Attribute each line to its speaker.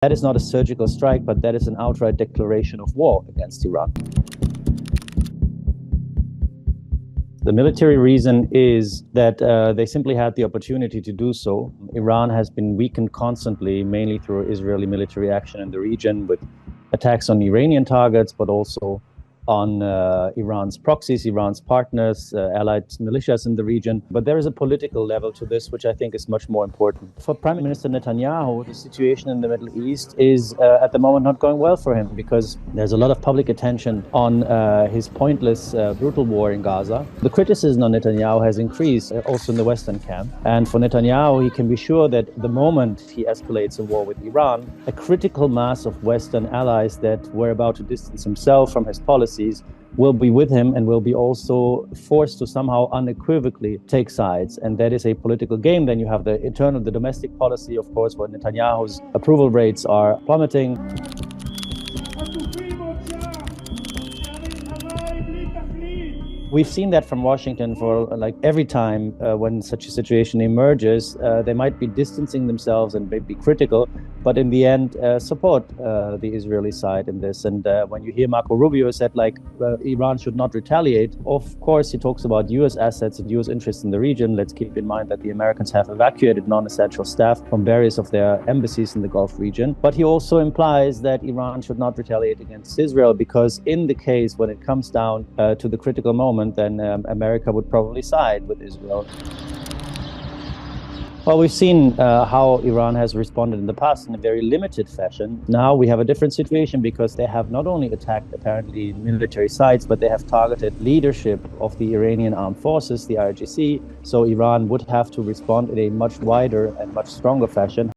Speaker 1: That is not a surgical strike, but that is an outright declaration of war against Iran. The military reason is that they simply had the opportunity to do so. Iran has been weakened constantly, mainly through Israeli military action in the region with attacks on Iranian targets, but also on Iran's proxies, Iran's partners, allied militias in the region. But there is a political level to this, which I think is much more important. For Prime Minister Netanyahu, the situation in the Middle East is at the moment not going well for him because there's a lot of public attention on his pointless, brutal war in Gaza. The criticism on Netanyahu has increased also in the Western camp. And for Netanyahu, he can be sure that the moment he escalates a war with Iran, a critical mass of Western allies that were about to distance himself from his policy will be with him and will be also forced to somehow unequivocally take sides. And that is a political game. Then you have the domestic policy, of course, where Netanyahu's approval rates are plummeting. We've seen that from Washington for every time when such a situation emerges, they might be distancing themselves and maybe critical, but in the end support the Israeli side in this. And when you hear Marco Rubio said Iran should not retaliate, of course he talks about US assets and US interests in the region. Let's keep in mind that the Americans have evacuated non-essential staff from various of their embassies in the Gulf region. But he also implies that Iran should not retaliate against Israel because in the case when it comes down to the critical moment, then America would probably side with Israel. Well, we've seen how Iran has responded in the past in a very limited fashion. Now we have a different situation because they have not only attacked apparently military sites, but they have targeted leadership of the Iranian armed forces, the IRGC. So Iran would have to respond in a much wider and much stronger fashion.